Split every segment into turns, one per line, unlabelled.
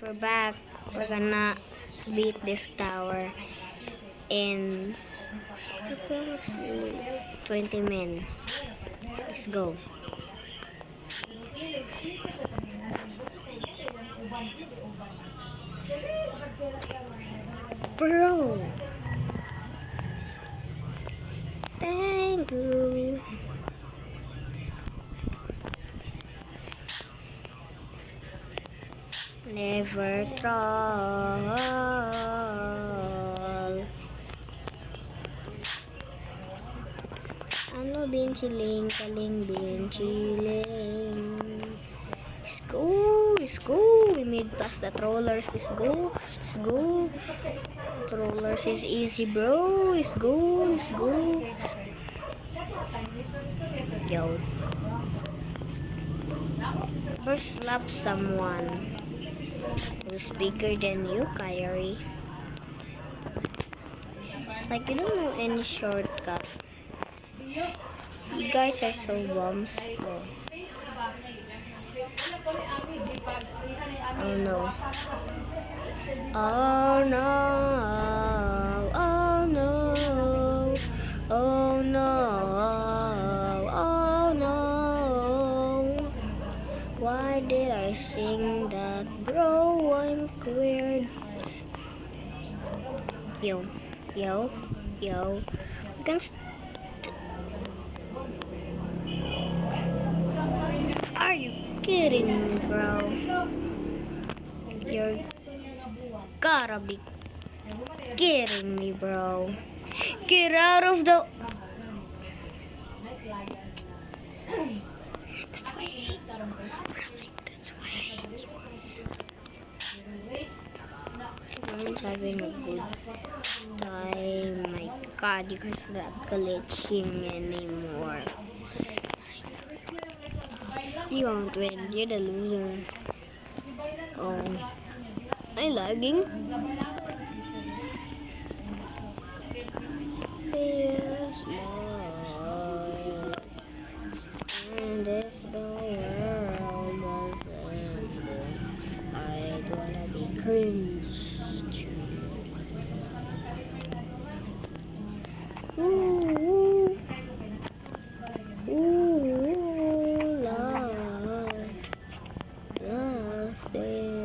We're back. We're gonna beat this tower in 20 minutes. Let's go. Bro! Thank you. Never troll. Ano bin chilling, kaling bin chilling. Let's go, let's go. We made past the trollers. Let's go, let's go. Trollers is easy, bro. Let's go, let's go. Yo. First slap someone who's bigger than you, Kyrie. Like, you don't know any shortcut. You guys are so bums. Oh no. Oh no. Oh no. Oh no. Oh no. Why did I sing that, bro? I'm weird. Yo. Yo. Yo. You can Are you kidding me, bro? You're gotta be kidding me, bro. Get out of the... That's why I hate you. That's why I hate you. Everyone's having a good time. My god, you guys are not glitching anymore. You won't win. You're the loser. Oh. Am I lagging? Yes, Lord. And if the world was ending, I'd wanna be cringe. Ooh. Ooh. Lost in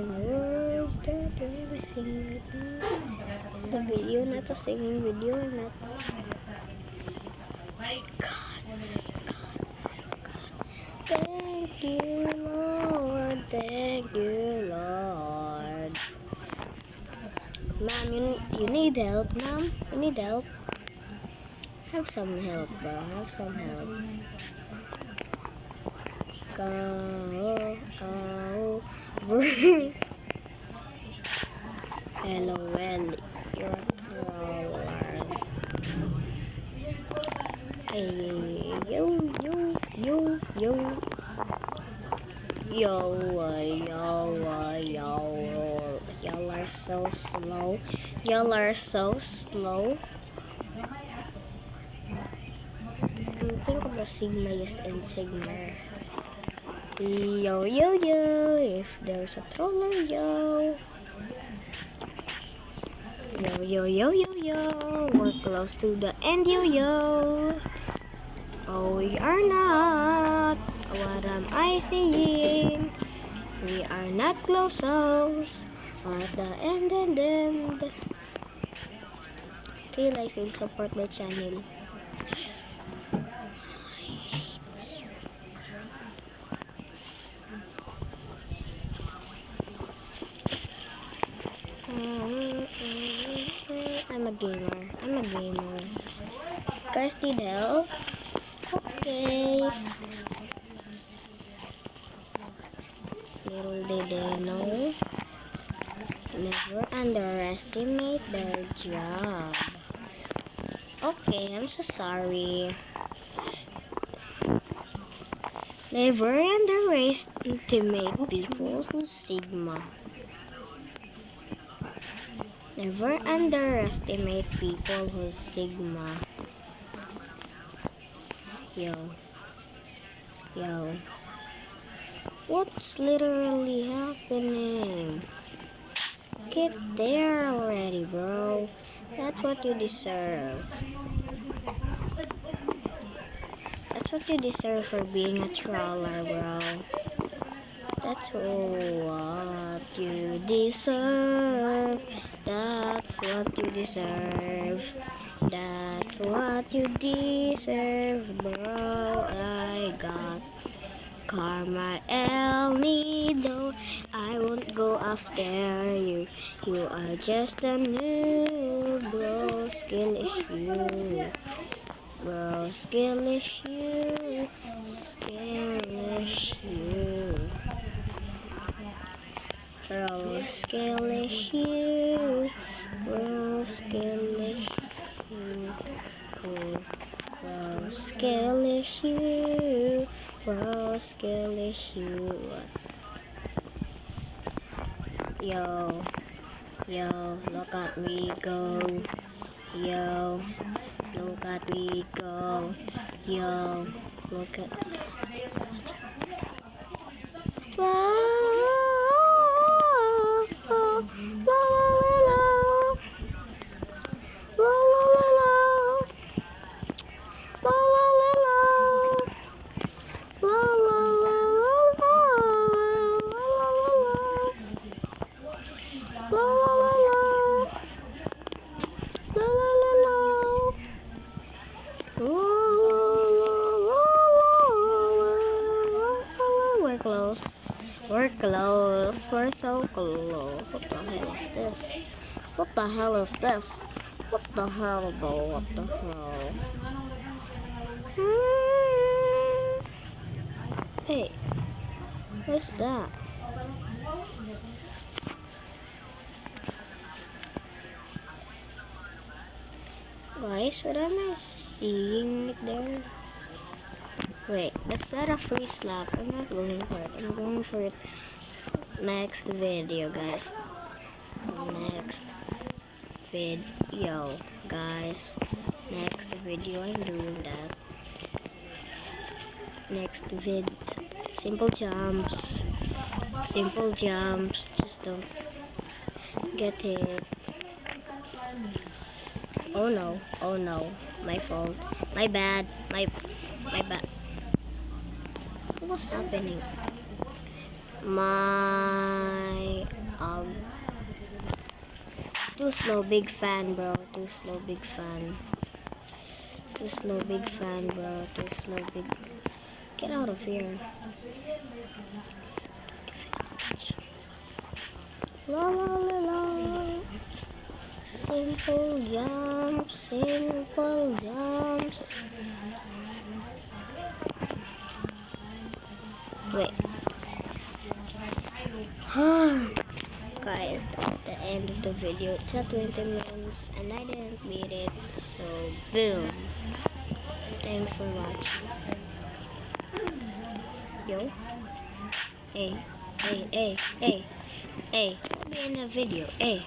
the world that never seen it. This is a video, not a singing video. Not. My God. Thank you, Lord. Thank you, Lord. Mom, you need help, Mom. You need help. Have some help, bro. Have some help. Go. LOL, you're a troller. Hey, yo. Y'all are so slow. Think of the Sigma-ist and Sigma. Yo, if there's a troller, yo. Yo, we're close to the end, yo. Oh, we are not. What am I saying? We are not close. At the end. Please will support my channel. I'm a gamer. Guys need help? Okay. Little did they know. Never underestimate their job. Okay, I'm so sorry. Never underestimate people who's Sigma. Never underestimate people who's Sigma. Yo. What's literally happening? Get there already, bro. That's what you deserve. That's what you deserve for being a troller, bro. That's what you deserve. That's what you deserve. That's what you deserve, bro. I got Karma El Nido. I won't go after you. You are just a noob, bro. Skill issue. Bro, skill issue. Skill issue. Bro, skill issue. Bro, skill issue. Bro, skill issue. Bro, skill issue. Yo, look at me go. Yo, look at me go. Yo, look at. La, la, la, la, la, la, la, la, la, la, la. La la la la la la la la we're close. We're close. We're so close. What the hell is this? What the hell is this? What the hell, bro? What the hell? Hey, what's that? Guys, what am I seeing right there? Wait, is that a free slap? I'm not going for it. I'm going for it next video, guys. Next video, guys. Next video, I'm doing that. Next vid. Simple jumps. Simple jumps. Just don't get hit. Oh no. Oh no. My fault. My bad. My bad. What's happening? My too slow, big fan, bro. Too slow, big fan. Too slow, big fan, bro. Too slow, big. Get out of here. La la la la. Simple jumps, simple jumps. Wait. Guys, at the end of the video, it's at 20 minutes and I didn't beat it, so boom. Thanks for watching. Yo. Hey, be in the video. Hey.